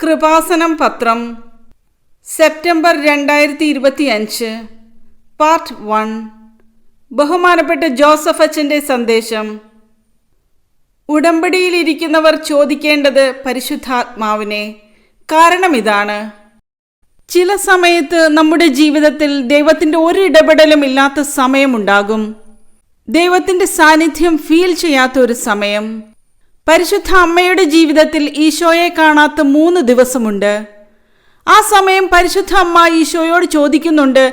കൃപാസനം പത്രം September 2025 part 1. ബഹുമാനപ്പെട്ട Joseph അച്ഛൻ്റെ സന്ദേശം. ഉടമ്പടിയിലിരിക്കുന്നവർ ചോദിക്കേണ്ടത് പരിശുദ്ധാത്മാവിനെ. കാരണം ഇതാണ്: ചില സമയത്ത് നമ്മുടെ ജീവിതത്തിൽ ദൈവത്തിൻ്റെ ഒരു ഇടപെടലും ഇല്ലാത്ത സമയമുണ്ടാകും. ദൈവത്തിൻ്റെ സാന്നിധ്യം ഫീൽ ചെയ്യാത്ത ഒരു സമയം. പരിശുദ്ധ അമ്മയുടെ ജീവിതത്തിൽ ഈശോയെ കാണാത്ത 3 ദിവസമുണ്ട്. ആ സമയം പരിശുദ്ധ അമ്മ ഈശോയോട് ചോദിക്കുന്നുണ്ട്,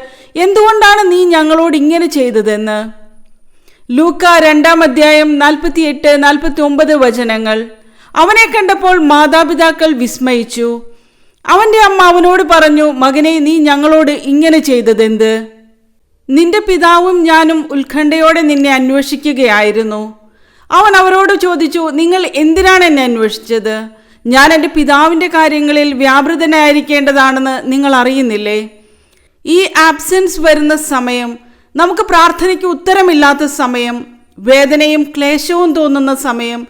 എന്തുകൊണ്ടാണ് നീ ഞങ്ങളോട് ഇങ്ങനെ ചെയ്തതെന്ന്. ലൂക്ക 2-ാം അധ്യായം 48-49 വചനങ്ങൾ. അവനെ കണ്ടപ്പോൾ മാതാപിതാക്കൾ വിസ്മയിച്ചു. അവൻ്റെ അമ്മ അവനോട് പറഞ്ഞു, മകനെ, നീ ഞങ്ങളോട് ഇങ്ങനെ ചെയ്തതെന്ത്? നിന്റെ പിതാവും ഞാനും ഉത്കണ്ഠയോടെ നിന്നെ അന്വേഷിക്കുകയായിരുന്നു. അവൻ അവരോട് ചോദിച്ചു, നിങ്ങൾ എന്തിനാണ് എന്നെ അന്വേഷിച്ചത്? ഞാൻ എൻ്റെ പിതാവിൻ്റെ കാര്യങ്ങളിൽ വ്യാപൃതനായിരിക്കേണ്ടതാണെന്ന് നിങ്ങൾ അറിയുന്നില്ലേ? ഈ ആബ്സെൻസ് വരുന്ന സമയം, നമുക്ക് പ്രാർത്ഥനയ്ക്ക് ഉത്തരമില്ലാത്ത സമയം, വേദനയും ക്ലേശവും തോന്നുന്ന സമയം,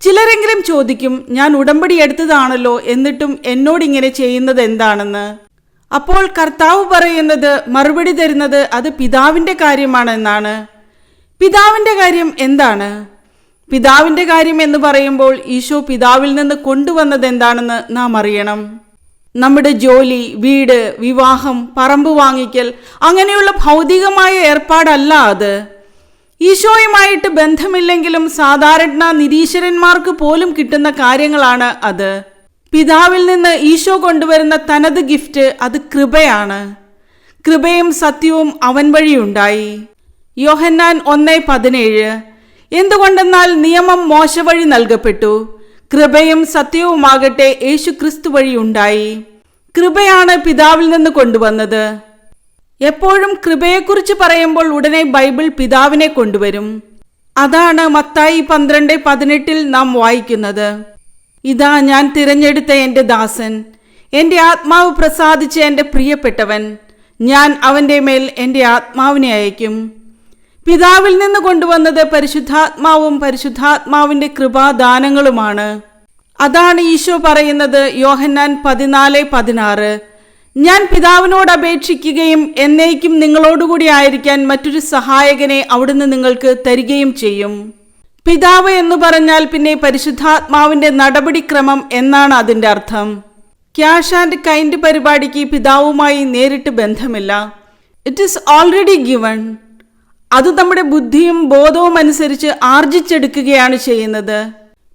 ചിലരെങ്കിലും ചോദിക്കും, ഞാൻ ഉടമ്പടി എടുത്തതാണല്ലോ, എന്നിട്ടും എന്നോടിങ്ങനെ ചെയ്യുന്നത് എന്താണെന്ന്. അപ്പോൾ കർത്താവ് പറയുന്നത്, മറുപടി തരുന്നത്, അത് പിതാവിൻ്റെ കാര്യമാണെന്നാണ്. പിതാവിൻ്റെ കാര്യം എന്താണ്? പിതാവിൻ്റെ കാര്യം എന്ന് പറയുമ്പോൾ ഈശോ പിതാവിൽ നിന്ന് കൊണ്ടുവന്നത് എന്താണെന്ന് നാം അറിയണം. നമ്മുടെ ജോലി, വീട്, വിവാഹം, പറമ്പ് വാങ്ങിക്കൽ, അങ്ങനെയുള്ള ഭൗതികമായ ഏർപ്പാടല്ല അത്. ഈശോയുമായിട്ട് ബന്ധമില്ലെങ്കിലും സാധാരണ നിരീശ്വരന്മാർക്ക് പോലും കിട്ടുന്ന കാര്യങ്ങളാണ് അത്. പിതാവിൽ നിന്ന് ഈശോ കൊണ്ടുവരുന്ന തനത് ഗിഫ്റ്റ്, അത് കൃപയാണ്. കൃപയും സത്യവും അവൻ വഴിയുണ്ടായി. യോഹന്നാൻ 1:17. എന്തുകൊണ്ടെന്നാൽ നിയമം മോശ വഴി നൽകപ്പെട്ടു, കൃപയും സത്യവുമാകട്ടെ യേശു ക്രിസ്തു വഴി ഉണ്ടായി. കൃപയാണ് പിതാവിൽ നിന്ന് കൊണ്ടുവന്നത്. എപ്പോഴും കൃപയെക്കുറിച്ച് പറയുമ്പോൾ ഉടനെ ബൈബിൾ പിതാവിനെ കൊണ്ടുവരും. അതാണ് മത്തായി 12:18 നാം വായിക്കുന്നത്. ഇതാ ഞാൻ തിരഞ്ഞെടുത്ത എൻ്റെ ദാസൻ, എൻ്റെ ആത്മാവ് പ്രസാദിച്ച എൻ്റെ പ്രിയപ്പെട്ടവൻ, ഞാൻ അവൻ്റെ മേൽ എൻ്റെ ആത്മാവിനെ അയക്കും. പിതാവിൽ നിന്ന് കൊണ്ടുവന്നത് പരിശുദ്ധാത്മാവും പരിശുദ്ധാത്മാവിൻ്റെ കൃപാദാനങ്ങളുമാണ്. അതാണ് ഈശോ പറയുന്നത് യോഹന്നാൻ 14:16. ഞാൻ പിതാവിനോട് അപേക്ഷിക്കുകയും എന്നേക്കും നിങ്ങളോടുകൂടി ആയിരിക്കാൻ മറ്റൊരു സഹായകനെ അവിടുന്ന് നിങ്ങൾക്ക് തരികയും ചെയ്യും. പിതാവ് എന്ന് പറഞ്ഞാൽ പിന്നെ പരിശുദ്ധാത്മാവിൻ്റെ നടപടിക്രമം എന്നാണ് അതിൻ്റെ അർത്ഥം. ക്യാഷ് ആൻഡ് കൈൻഡ് പരിപാടിക്ക് പിതാവുമായി നേരിട്ട് ബന്ധമില്ല. It is already given. അത് നമ്മുടെ ബുദ്ധിയും ബോധവും അനുസരിച്ച് ആർജിച്ചെടുക്കുകയാണ് ചെയ്യുന്നത്.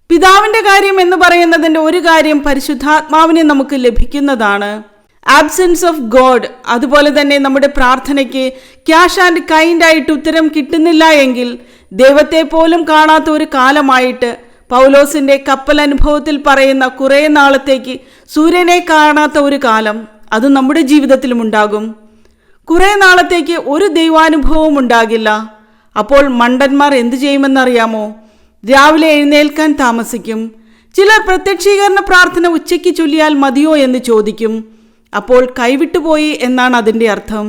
പിതാവിൻ്റെ കാര്യം എന്ന് പറയുന്നതിൻ്റെ ഒരു കാര്യം പരിശുദ്ധാത്മാവിനെ നമുക്ക് ലഭിക്കുന്നതാണ്. Absence of God. അതുപോലെ തന്നെ നമ്മുടെ പ്രാർത്ഥനയ്ക്ക് ക്യാഷ് ആൻഡ് കൈൻഡ് ആയിട്ട് ഉത്തരം കിട്ടുന്നില്ല എങ്കിൽ, ദൈവത്തെ പോലും കാണാത്ത ഒരു കാലമായിട്ട് പൗലോസിൻ്റെ കപ്പൽ അനുഭവത്തിൽ പറയുന്ന കുറേ നാളത്തേക്ക് സൂര്യനെ കാണാത്ത ഒരു കാലം, അത് നമ്മുടെ ജീവിതത്തിലും ഉണ്ടാകും. കുറേ നാളത്തേക്ക് ഒരു ദൈവാനുഭവവും ഉണ്ടാകില്ല. അപ്പോൾ മണ്ടന്മാർ എന്തു ചെയ്യുമെന്നറിയാമോ? രാവിലെ എഴുന്നേൽക്കാൻ താമസിക്കും. ചിലർ പ്രത്യക്ഷീകരണ പ്രാർത്ഥന ഉച്ചയ്ക്ക് ചൊല്ലിയാൽ മതിയോ എന്ന് ചോദിക്കും. അപ്പോൾ കൈവിട്ടുപോയി എന്നാണ് അതിൻ്റെ അർത്ഥം.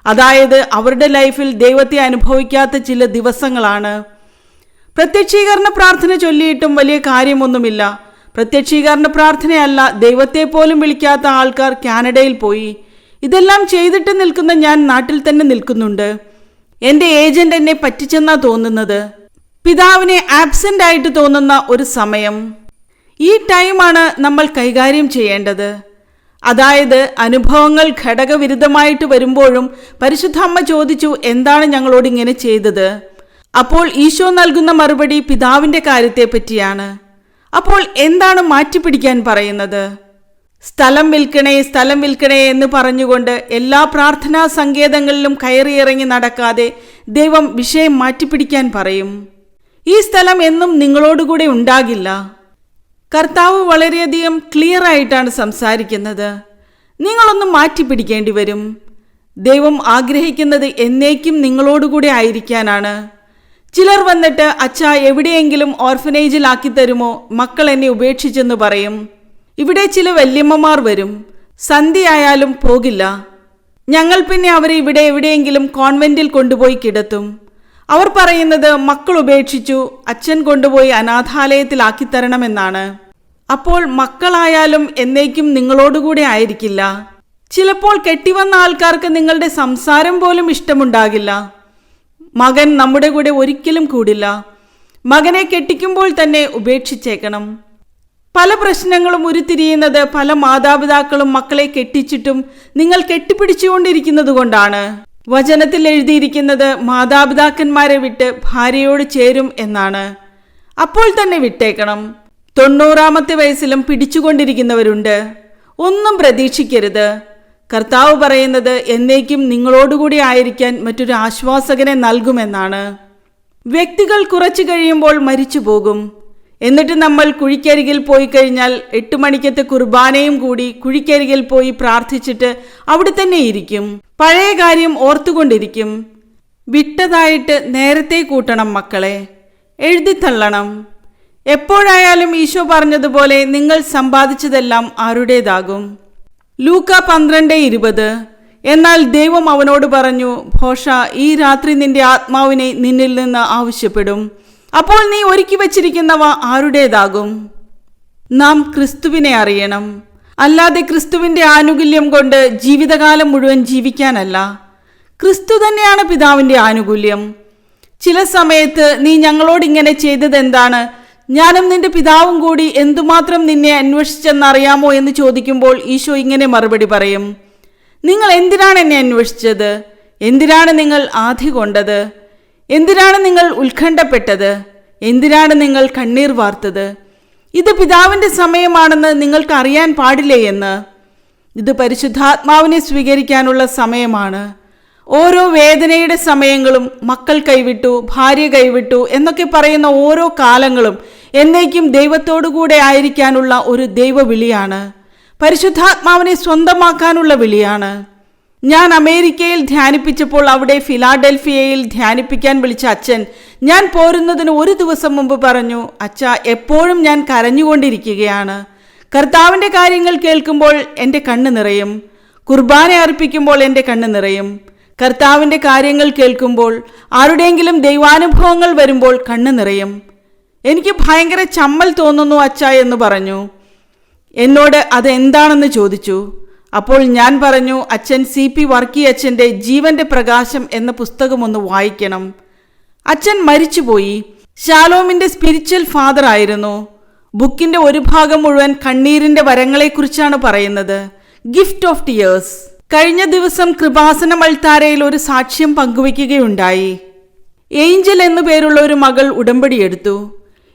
അതായത് അവരുടെ ലൈഫിൽ ദൈവത്തെ അനുഭവിക്കാത്ത ചില ദിവസങ്ങളാണ്. പ്രത്യക്ഷീകരണ പ്രാർത്ഥന ചൊല്ലിയിട്ടും വലിയ കാര്യമൊന്നുമില്ല. പ്രത്യക്ഷീകരണ പ്രാർത്ഥനയല്ല, ദൈവത്തെ പോലും വിളിക്കാത്ത ആൾക്കാർ കാനഡയിൽ പോയി. ഇതെല്ലാം ചെയ്തിട്ട് നിൽക്കുന്ന ഞാൻ നാട്ടിൽ തന്നെ നിൽക്കുന്നുണ്ട്. എൻ്റെ ഏജന്റ് എന്നെ പറ്റിച്ചെന്നാ തോന്നുന്നത്. പിതാവിനെ ആബ്സെന്റ് ആയിട്ട് തോന്നുന്ന ഒരു സമയം. ഈ ടൈമാണ് നമ്മൾ കൈകാര്യം ചെയ്യേണ്ടത്. അതായത് അനുഭവങ്ങൾ ഘടകവിരുദ്ധമായിട്ട് വരുമ്പോഴും പരിശുദ്ധ അമ്മ ചോദിച്ചു, എന്താണ് ഞങ്ങളോട് ഇങ്ങനെ ചെയ്തത്? അപ്പോൾ ഈശോ നൽകുന്ന മറുപടി പിതാവിൻ്റെ കാര്യത്തെ പറ്റിയാണ്. അപ്പോൾ എന്താണ് മാറ്റിപ്പിടിക്കാൻ പറയുന്നത്? സ്ഥലം വിൽക്കണേ, സ്ഥലം വിൽക്കണേ എന്ന് പറഞ്ഞുകൊണ്ട് എല്ലാ പ്രാർത്ഥനാ സങ്കേതങ്ങളിലും കയറിയിറങ്ങി നടക്കാതെ ദൈവം വിഷയം മാറ്റിപ്പിടിക്കാൻ പറയും. ഈ സ്ഥലം എന്നും നിങ്ങളോടുകൂടെ ഉണ്ടാകില്ല. കർത്താവ് വളരെയധികം ക്ലിയർ ആയിട്ടാണ് സംസാരിക്കുന്നത്. നിങ്ങളൊന്നും മാറ്റിപ്പിടിക്കേണ്ടി വരും. ദൈവം ആഗ്രഹിക്കുന്നത് എന്നേക്കും നിങ്ങളോടുകൂടെ ആയിരിക്കാനാണ്. ചിലർ വന്നിട്ട്, അച്ഛാ, എവിടെയെങ്കിലും ഓർഫനേജിലാക്കി തരുമോ, മക്കൾ എന്നെ ഉപേക്ഷിച്ചെന്ന് പറയും. ഇവിടെ ചില വല്യമ്മമാർ വരും. സന്ധ്യയായാലും പോകില്ല. ഞങ്ങൾ പിന്നെ അവരെ ഇവിടെ എവിടെയെങ്കിലും കോൺവെന്റിൽ കൊണ്ടുപോയി കിടത്തും. അവർ പറയുന്നത്, മക്കൾ ഉപേക്ഷിച്ചു, അച്ഛൻ കൊണ്ടുപോയി അനാഥാലയത്തിലാക്കി തരണമെന്നാണ്. അപ്പോൾ മക്കളായാലും എന്നേക്കും നിങ്ങളോടുകൂടെ ആയിരിക്കില്ല. ചിലപ്പോൾ കെട്ടിവന്ന ആൾക്കാർക്ക് നിങ്ങളുടെ സംസാരം പോലും ഇഷ്ടമുണ്ടാകില്ല. മകൻ നമ്മുടെ കൂടെ ഒരിക്കലും കൂടില്ല. മകനെ കെട്ടിക്കുമ്പോൾ തന്നെ ഉപേക്ഷിച്ചേക്കണം. പല പ്രശ്നങ്ങളും ഉരുത്തിരിയുന്നത് പല മാതാപിതാക്കളും മക്കളെ കെട്ടിച്ചിട്ടും നിങ്ങൾ കെട്ടിപ്പിടിച്ചുകൊണ്ടിരിക്കുന്നത് കൊണ്ടാണ്. വചനത്തിൽ എഴുതിയിരിക്കുന്നത് മാതാപിതാക്കന്മാരെ വിട്ട് ഭാര്യയോട് ചേരും എന്നാണ്. അപ്പോൾ തന്നെ വിട്ടേക്കണം. 90-ാമത്തെ വയസ്സിലും പിടിച്ചുകൊണ്ടിരിക്കുന്നവരുണ്ട്. ഒന്നും പ്രതീക്ഷിക്കരുത്. കർത്താവ് പറയുന്നത് എന്നേക്കും നിങ്ങളോടുകൂടി ആയിരിക്കാൻ മറ്റൊരു ആശ്വാസകനെ നൽകുമെന്നാണ്. വ്യക്തികൾ കുറച്ചു കഴിയുമ്പോൾ മരിച്ചു പോകും. എന്നിട്ട് നമ്മൾ കുഴിക്കരികിൽ പോയി കഴിഞ്ഞാൽ 8 മണിക്കത്തെ കുർബാനയും കൂടി കുഴിക്കരികിൽ പോയി പ്രാർത്ഥിച്ചിട്ട് അവിടെ തന്നെ ഇരിക്കും. പഴയ കാര്യം ഓർത്തുകൊണ്ടിരിക്കും. വിട്ടതായിട്ട് നേരത്തെ കൂട്ടണം മക്കളെ, എഴുതിത്തള്ളണം. എപ്പോഴായാലും ഈശോ പറഞ്ഞതുപോലെ നിങ്ങൾ സമ്പാദിച്ചതെല്ലാം ആരുടേതാകും. ലൂക്ക 12:20. എന്നാൽ ദൈവം അവനോട് പറഞ്ഞു, ഭോഷ, ഈ രാത്രി നിന്റെ ആത്മാവിനെ നിന്നിൽ നിന്ന് ആവശ്യപ്പെടും. അപ്പോൾ നീ ഒരുക്കി വച്ചിരിക്കുന്നവ ആരുടേതാകും? നാം ക്രിസ്തുവിനെ അറിയണം. അല്ലാതെ ക്രിസ്തുവിന്റെ ആനുകൂല്യം കൊണ്ട് ജീവിതകാലം മുഴുവൻ ജീവിക്കാനല്ല. ക്രിസ്തു തന്നെയാണ് പിതാവിന്റെ ആനുകൂല്യം. ചില സമയത്ത് നീ ഞങ്ങളോട് ഇങ്ങനെ ചെയ്തതെന്താണ്, ഞാനും നിന്റെ പിതാവും കൂടി എന്തുമാത്രം നിന്നെ അന്വേഷിച്ചെന്നറിയാമോ എന്ന് ചോദിക്കുമ്പോൾ ഈശോ ഇങ്ങനെ മറുപടി പറയും, നിങ്ങൾ എന്തിനാണ് എന്നെ അന്വേഷിച്ചത്? എന്തിനാണ് നിങ്ങൾ ആധി കൊണ്ടത്? എന്തിനാണ് നിങ്ങൾ ഉത്കണ്ഠപ്പെട്ടത്? എന്തിനാണ് നിങ്ങൾ കണ്ണീർ വാർത്തത്? ഇത് പിതാവിൻ്റെ സമയമാണെന്ന് നിങ്ങൾക്ക് അറിയാൻ പാടില്ലേ എന്ന്. ഇത് പരിശുദ്ധാത്മാവിനെ സ്വീകരിക്കാനുള്ള സമയമാണ്. ഓരോ വേദനയുടെ സമയങ്ങളും, മക്കൾ കൈവിട്ടു, ഭാര്യ കൈവിട്ടു എന്നൊക്കെ പറയുന്ന ഓരോ കാലങ്ങളും എന്നേക്കും ദൈവത്തോടുകൂടെ ആയിരിക്കാനുള്ള ഒരു ദൈവവിളിയാണ്. പരിശുദ്ധാത്മാവിനെ സ്വന്തമാക്കാനുള്ള വിളിയാണ്. ഞാൻ അമേരിക്കയിൽ ധ്യാനിപ്പിച്ചപ്പോൾ അവിടെ ഫിലാഡൽഫിയയിൽ ധ്യാനിപ്പിക്കാൻ വിളിച്ച അച്ഛൻ ഞാൻ പോരുന്നതിന് ഒരു ദിവസം മുമ്പ് പറഞ്ഞു, അച്ഛാ, എപ്പോഴും ഞാൻ കരഞ്ഞുകൊണ്ടിരിക്കുകയാണ്. കർത്താവിൻ്റെ കാര്യങ്ങൾ കേൾക്കുമ്പോൾ എൻ്റെ കണ്ണ് നിറയും. കുർബാന അർപ്പിക്കുമ്പോൾ എൻ്റെ കണ്ണ് നിറയും. കർത്താവിൻ്റെ കാര്യങ്ങൾ കേൾക്കുമ്പോൾ, ആരുടെയെങ്കിലും ദൈവാനുഭവങ്ങൾ വരുമ്പോൾ കണ്ണ് നിറയും. എനിക്ക് ഭയങ്കര ചമ്മൽ തോന്നുന്നു അച്ഛാ എന്ന് പറഞ്ഞു. എന്നോട് അതെന്താണെന്ന് ചോദിച്ചു. അപ്പോൾ ഞാൻ പറഞ്ഞു, അച്ഛൻ CP വർക്കി അച്ഛൻ്റെ ജീവന്റെ പ്രകാശം എന്ന പുസ്തകം ഒന്ന് വായിക്കണം. അച്ഛൻ മരിച്ചുപോയി. ശാലോമിൻ്റെ സ്പിരിച്വൽ ഫാദർ ആയിരുന്നു. ബുക്കിൻ്റെ ഒരു ഭാഗം മുഴുവൻ കണ്ണീരിൻ്റെ വരങ്ങളെക്കുറിച്ചാണ് പറയുന്നത്. Gift of tears. കഴിഞ്ഞ ദിവസം കൃപാസന മൾത്താരയിൽ ഒരു സാക്ഷ്യം പങ്കുവയ്ക്കുകയുണ്ടായി. ഏഞ്ചൽ എന്നു പേരുള്ള ഒരു മകൾ ഉടമ്പടിയെടുത്തു.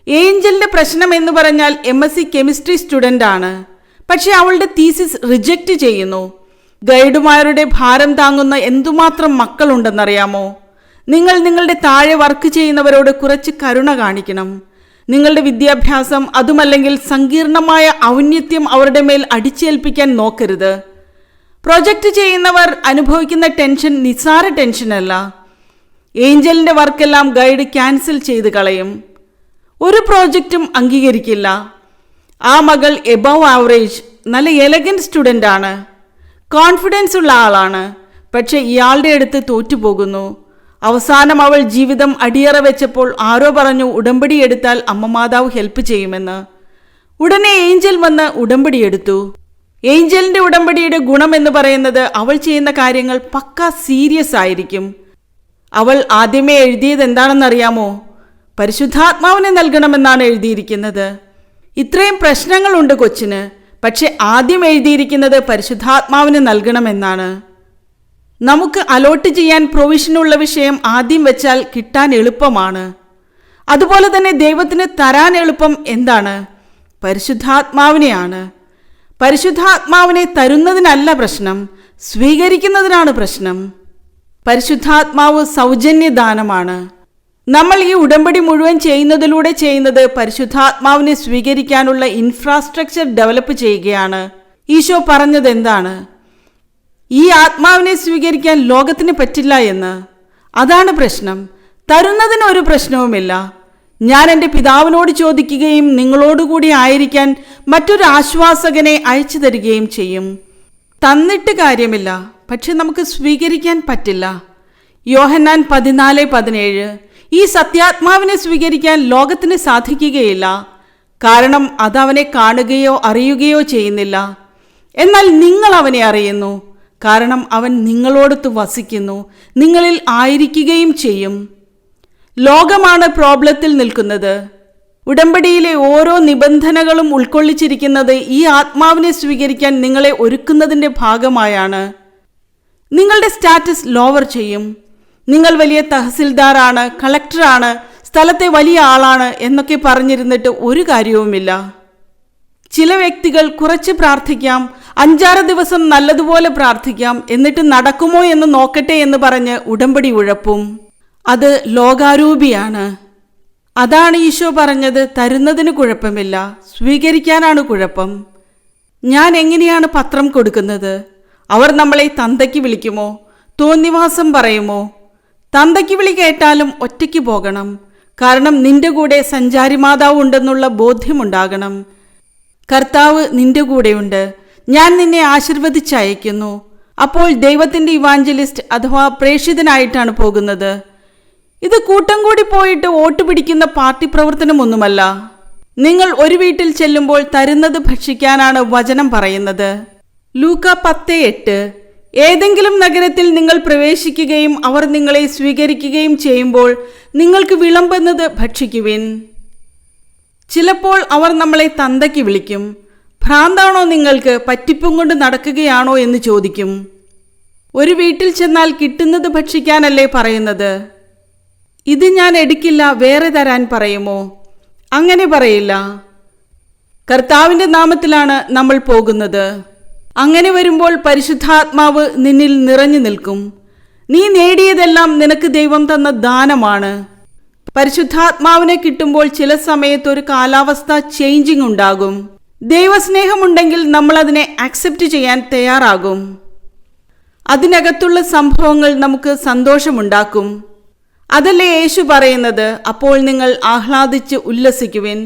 ഏഞ്ചലിന്റെ പ്രശ്നം എന്ന് പറഞ്ഞാൽ MSc കെമിസ്ട്രി സ്റ്റുഡൻ്റ് ആണ്. പക്ഷെ അവളുടെ തീസിസ് റിജക്റ്റ് ചെയ്യുന്നു. ഗൈഡുമാരുടെ ഭാരം താങ്ങുന്ന എന്തുമാത്രം മക്കളുണ്ടെന്നറിയാമോ? നിങ്ങൾ നിങ്ങളുടെ താഴെ വർക്ക് ചെയ്യുന്നവരോട് കുറച്ച് കരുണ കാണിക്കണം. നിങ്ങളുടെ വിദ്യാഭ്യാസം, അതുമല്ലെങ്കിൽ സങ്കീർണമായ ഔന്നത്യം അവരുടെ മേൽ അടിച്ചേൽപ്പിക്കാൻ നോക്കരുത്. പ്രൊജക്റ്റ് ചെയ്യുന്നവർ അനുഭവിക്കുന്ന ടെൻഷൻ നിസ്സാര ടെൻഷനല്ല. ഏഞ്ചലിൻ്റെ വർക്കെല്ലാം ഗൈഡ് ക്യാൻസൽ ചെയ്ത് കളയും. ഒരു പ്രോജക്റ്റും അംഗീകരിക്കില്ല. ആ മകൾ എബവ് ആവറേജ്, നല്ല എലഗൻറ്റ് സ്റ്റുഡൻ്റ് ആണ്, കോൺഫിഡൻസ് ഉള്ള ആളാണ്. പക്ഷെ ഇയാളുടെ അടുത്ത് തോറ്റുപോകുന്നു. അവസാനം അവൾ ജീവിതം അടിയറ വെച്ചപ്പോൾ ആരോ പറഞ്ഞു ഉടമ്പടി എടുത്താൽ അമ്മ മാതാവ് ഹെൽപ്പ് ചെയ്യുമെന്ന്. ഉടനെ ഏഞ്ചൽ വന്ന് ഉടമ്പടി എടുത്തു. ഏഞ്ചലിൻ്റെ ഉടമ്പടിയുടെ ഗുണം എന്ന് പറയുന്നത് അവൾ ചെയ്യുന്ന കാര്യങ്ങൾ പക്കാ സീരിയസ് ആയിരിക്കും. അവൾ ആദ്യമേ എഴുതിയത് എന്താണെന്നറിയാമോ? പരിശുദ്ധാത്മാവിനെ നൽകണമെന്നാണ് എഴുതിയിരിക്കുന്നത്. ഇത്രയും പ്രശ്നങ്ങളുണ്ട് കൊച്ചിന്, പക്ഷെ ആദ്യം എഴുതിയിരിക്കുന്നത് പരിശുദ്ധാത്മാവിനെ നൽകണമെന്നാണ്. നമുക്ക് അലോട്ട് ചെയ്യാൻ പ്രൊവിഷനുള്ള വിഷയം ആദ്യം വെച്ചാൽ കിട്ടാൻ എളുപ്പമാണ്. അതുപോലെ തന്നെ ദൈവത്തിന് തരാൻ എളുപ്പം എന്താണ്? പരിശുദ്ധാത്മാവിനെയാണ്. പരിശുദ്ധാത്മാവിനെ തരുന്നതിനല്ല പ്രശ്നം, സ്വീകരിക്കുന്നതിനാണ് പ്രശ്നം. പരിശുദ്ധാത്മാവ് സൗജന്യദാനമാണ്. നമ്മൾ ഈ ഉടമ്പടി മുഴുവൻ ചെയ്യുന്നത് പരിശുദ്ധാത്മാവിനെ സ്വീകരിക്കാനുള്ള ഇൻഫ്രാസ്ട്രക്ചർ ഡെവലപ്പ് ചെയ്യുകയാണ്. ഈശോ പറഞ്ഞത് എന്താണ്? ഈ ആത്മാവിനെ സ്വീകരിക്കാൻ ലോകത്തിന് പറ്റില്ല എന്ന്. അതാണ് പ്രശ്നം. തരുന്നതിന് ഒരു പ്രശ്നവുമില്ല. ഞാൻ എൻ്റെ പിതാവിനോട് ചോദിക്കുകയും നിങ്ങളോടുകൂടി ആയിരിക്കാൻ മറ്റൊരു ആശ്വാസകനെ അയച്ചു തരികയും ചെയ്യും. തന്നിട്ട് കാര്യമില്ല, പക്ഷെ നമുക്ക് സ്വീകരിക്കാൻ പറ്റില്ല. യോഹന്നാൻ 14:17. ഈ സത്യാത്മാവിനെ സ്വീകരിക്കാൻ ലോകത്തിന് സാധിക്കുകയില്ല. കാരണം അതവനെ കാണുകയോ അറിയുകയോ ചെയ്യുന്നില്ല. എന്നാൽ നിങ്ങൾ അവനെ അറിയുന്നു, കാരണം അവൻ നിങ്ങളോടൊത്ത് വസിക്കുന്നു, നിങ്ങളിൽ ആയിരിക്കുകയും ചെയ്യും. ലോകമാണ് പ്രോബ്ലത്തിൽ നിൽക്കുന്നത്. ഉടമ്പടിയിലെ ഓരോ നിബന്ധനകളും ഉൾക്കൊള്ളിച്ചിരിക്കുന്നത് ഈ ആത്മാവിനെ സ്വീകരിക്കാൻ നിങ്ങളെ ഒരുക്കുന്നതിൻ്റെ ഭാഗമായാണ്. നിങ്ങളുടെ സ്റ്റാറ്റസ് ലോവർ ചെയ്യും. നിങ്ങൾ വലിയ തഹസിൽദാറാണ്, കളക്ടറാണ്, സ്ഥലത്തെ വലിയ ആളാണ് എന്നൊക്കെ പറഞ്ഞിരുന്നിട്ട് ഒരു കാര്യവുമില്ല. ചില വ്യക്തികൾ കുറച്ച് പ്രാർത്ഥിക്കാം, 5-6 ദിവസം നല്ലതുപോലെ പ്രാർത്ഥിക്കാം, എന്നിട്ട് നടക്കുമോ എന്ന് നോക്കട്ടെ എന്ന് പറഞ്ഞ് ഉടമ്പടി ഉഴപ്പും. അത് ലോകാരൂപിയാണ്. അതാണ് ഈശോ പറഞ്ഞത്, തരുന്നതിന് കുഴപ്പമില്ല, സ്വീകരിക്കാനാണ് കുഴപ്പം. ഞാൻ എങ്ങനെയാണ് പത്രം കൊടുക്കുന്നത്? അവർ നമ്മളെ തന്തയ്ക്ക് വിളിക്കുമോ? തോന്നിവാസം പറയുമോ? തന്തയ്ക്ക് വിളി കേട്ടാലും ഒറ്റയ്ക്ക് പോകണം. കാരണം നിന്റെ കൂടെ സഞ്ചാരി മാതാവ് ഉണ്ടെന്നുള്ള ബോധ്യമുണ്ടാകണം. കർത്താവ് നിന്റെ കൂടെയുണ്ട്, ഞാൻ നിന്നെ ആശീർവദിച്ചയക്കുന്നു. അപ്പോൾ ദൈവത്തിൻ്റെ ഇവാഞ്ചലിസ്റ്റ് അഥവാ പ്രേക്ഷിതനായിട്ടാണ് പോകുന്നത്. ഇത് കൂട്ടം കൂടി പോയിട്ട് വോട്ട് പിടിക്കുന്ന പാർട്ടി പ്രവർത്തനമൊന്നുമല്ല. നിങ്ങൾ ഒരു വീട്ടിൽ ചെല്ലുമ്പോൾ തരുന്നത് ഭക്ഷിക്കാനാണ് വചനം പറയുന്നത്. ലൂക്ക 10:8. ഏതെങ്കിലും നഗരത്തിൽ നിങ്ങൾ പ്രവേശിക്കുകയും അവർ നിങ്ങളെ സ്വീകരിക്കുകയും ചെയ്യുമ്പോൾ നിങ്ങൾക്ക് വിളമ്പുന്നത് ഭക്ഷിക്കുവിൻ. ചിലപ്പോൾ അവർ നമ്മളെ തന്തയ്ക്ക് വിളിക്കും. ഭ്രാന്താണോ നിങ്ങൾക്ക്, പറ്റിപ്പും കൊണ്ട് നടക്കുകയാണോ എന്ന് ചോദിക്കും. ഒരു വീട്ടിൽ ചെന്നാൽ കിട്ടുന്നത് ഭക്ഷിക്കാനല്ലേ പറയുന്നത്? ഇത് ഞാൻ എടുക്കില്ല, വേറെ തരാൻ പറയുമോ? അങ്ങനെ പറയില്ല. കർത്താവിൻ്റെ നാമത്തിലാണ് നമ്മൾ പോകുന്നത്. അങ്ങനെ വരുമ്പോൾ പരിശുദ്ധാത്മാവ് നിന്നിൽ നിറഞ്ഞു നിൽക്കും. നീ നേടിയതെല്ലാം നിനക്ക് ദൈവം തന്ന ദാനമാണ്. പരിശുദ്ധാത്മാവിനെ കിട്ടുമ്പോൾ ചില സമയത്ത് ഒരു കാലാവസ്ഥ ചേഞ്ചിങ് ഉണ്ടാകും. ദൈവസ്നേഹമുണ്ടെങ്കിൽ നമ്മൾ അതിനെ ആക്സെപ്റ്റ് ചെയ്യാൻ തയ്യാറാകും. അതിനകത്തുള്ള സംഭവങ്ങൾ നമുക്ക് സന്തോഷമുണ്ടാക്കും. അതല്ലേ യേശു പറയുന്നത്, അപ്പോൾ നിങ്ങൾ ആഹ്ലാദിച്ച് ഉല്ലസിക്കുവിൻ,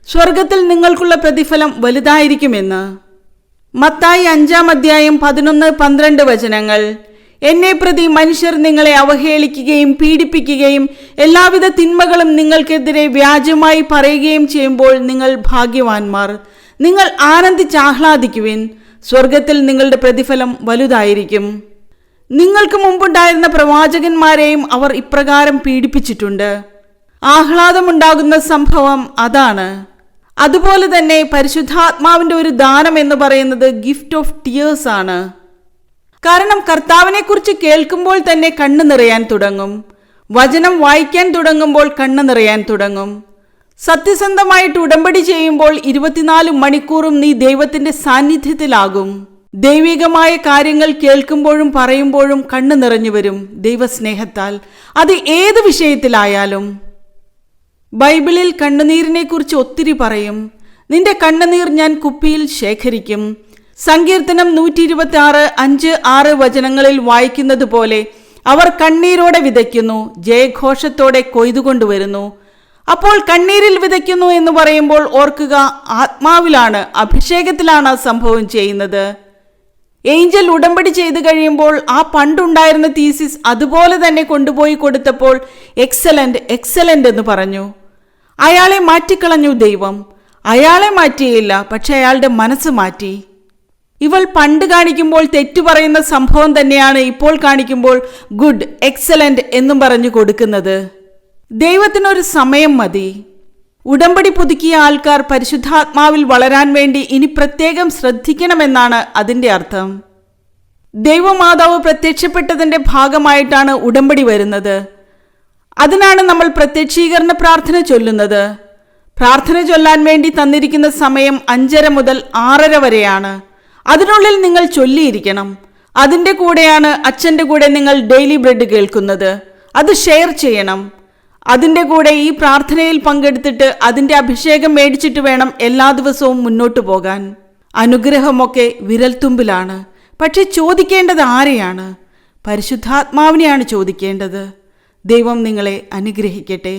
സ്വർഗത്തിൽ നിങ്ങൾക്കുള്ള പ്രതിഫലം വലുതായിരിക്കുമെന്ന്. മത്തായി 5:11-12 വചനങ്ങൾ. എന്നെ പ്രതി മനുഷ്യർ നിങ്ങളെ അവഹേളിക്കുകയും പീഡിപ്പിക്കുകയും എല്ലാവിധ തിന്മകളും നിങ്ങൾക്കെതിരെ വ്യാജമായി പറയുകയും ചെയ്യുമ്പോൾ നിങ്ങൾ ഭാഗ്യവാന്മാർ. നിങ്ങൾ ആനന്ദിച്ചാഹ്ലാദിക്കുവിൻ, സ്വർഗത്തിൽ നിങ്ങളുടെ പ്രതിഫലം വലുതായിരിക്കും. നിങ്ങൾക്ക് മുമ്പുണ്ടായിരുന്ന പ്രവാചകന്മാരെയും അവർ ഇപ്രകാരം പീഡിപ്പിച്ചിട്ടുണ്ട്. ആഹ്ലാദമുണ്ടാകുന്ന സംഭവം അതാണ്. അതുപോലെ തന്നെ പരിശുദ്ധാത്മാവിൻ്റെ ഒരു ദാനം എന്ന് പറയുന്നത് ഗിഫ്റ്റ് ഓഫ് ടിയേഴ്സ് ആണ്. കാരണം കർത്താവിനെ കുറിച്ച് കേൾക്കുമ്പോൾ തന്നെ കണ്ണ് നിറയാൻ തുടങ്ങും. വചനം വായിക്കാൻ തുടങ്ങുമ്പോൾ കണ്ണ് നിറയാൻ തുടങ്ങും. സത്യസന്ധമായിട്ട് ഉടമ്പടി ചെയ്യുമ്പോൾ 24 മണിക്കൂറും നീ ദൈവത്തിൻ്റെ സാന്നിധ്യത്തിലാകും. ദൈവികമായ കാര്യങ്ങൾ കേൾക്കുമ്പോഴും പറയുമ്പോഴും കണ്ണ് നിറഞ്ഞു വരും ദൈവസ്നേഹത്താൽ. അത് ഏത് വിഷയത്തിലായാലും. ബൈബിളിൽ കണ്ണുനീരിനെ കുറിച്ച് ഒത്തിരി പറയും. നിന്റെ കണ്ണുനീർ ഞാൻ കുപ്പിയിൽ ശേഖരിക്കും. സങ്കീർത്തനം 126:5-6 വചനങ്ങളിൽ വായിക്കുന്നത് പോലെ അവർ കണ്ണീരോടെ വിതയ്ക്കുന്നു, ജയഘോഷത്തോടെ കൊയ്തുകൊണ്ടുവരുന്നു. അപ്പോൾ കണ്ണീരിൽ വിതയ്ക്കുന്നു എന്ന് പറയുമ്പോൾ ഓർക്കുക, ആത്മാവിലാണ്, അഭിഷേകത്തിലാണ് സംഭവം ചെയ്യുന്നത്. ഏഞ്ചൽ ഉടമ്പടി ചെയ്തു കഴിയുമ്പോൾ ആ പണ്ടുണ്ടായിരുന്ന തീസിസ് അതുപോലെ തന്നെ കൊണ്ടുപോയി കൊടുത്തപ്പോൾ എക്സലന്റ് എന്ന് പറഞ്ഞു. അയാളെ മാറ്റിക്കളഞ്ഞു ദൈവം. അയാളെ മാറ്റിയില്ല, പക്ഷെ അയാളുടെ മനസ്സ് മാറ്റി. ഇവൾ പണ്ട് കാണിക്കുമ്പോൾ തെറ്റു പറയുന്ന സംഭവം തന്നെയാണ് ഇപ്പോൾ കാണിക്കുമ്പോൾ ഗുഡ്, എക്സലന്റ് എന്നും പറഞ്ഞു കൊടുക്കുന്നത്. ദൈവത്തിനൊരു സമയം മതി. ഉടമ്പടി പുതുക്കിയ ആൾക്കാർ പരിശുദ്ധാത്മാവിൽ വളരാൻ വേണ്ടി ഇനി പ്രത്യേകം ശ്രദ്ധിക്കണമെന്നാണ് അതിൻ്റെ അർത്ഥം. ദൈവമാതാവ് പ്രത്യക്ഷപ്പെട്ടതിൻ്റെ ഭാഗമായിട്ടാണ് ഉടമ്പടി വരുന്നത്. അതിനാണ് നമ്മൾ പ്രത്യക്ഷീകരണ പ്രാർത്ഥന ചൊല്ലുന്നത്. പ്രാർത്ഥന ചൊല്ലാൻ വേണ്ടി തന്നിരിക്കുന്ന സമയം 5:30 മുതൽ 6:30 വരെയാണ്. അതിനുള്ളിൽ നിങ്ങൾ ചൊല്ലിയിരിക്കണം. അതിൻ്റെ കൂടെയാണ് അച്ഛൻ്റെ കൂടെ നിങ്ങൾ ഡെയിലി ബ്രെഡ് കേൾക്കുന്നത്. അത് ഷെയർ ചെയ്യണം. അതിൻ്റെ കൂടെ ഈ പ്രാർത്ഥനയിൽ പങ്കെടുത്തിട്ട് അതിൻ്റെ അഭിഷേകം മേടിച്ചിട്ട് വേണം എല്ലാ ദിവസവും മുന്നോട്ട് പോകാൻ. അനുഗ്രഹമൊക്കെ വിരൽത്തുമ്പിലാണ്. പക്ഷെ ചോദിക്കേണ്ടത് ആരെയാണ്? പരിശുദ്ധാത്മാവിനെയാണ് ചോദിക്കേണ്ടത്. ദൈവം നിങ്ങളെ അനുഗ്രഹിക്കട്ടെ.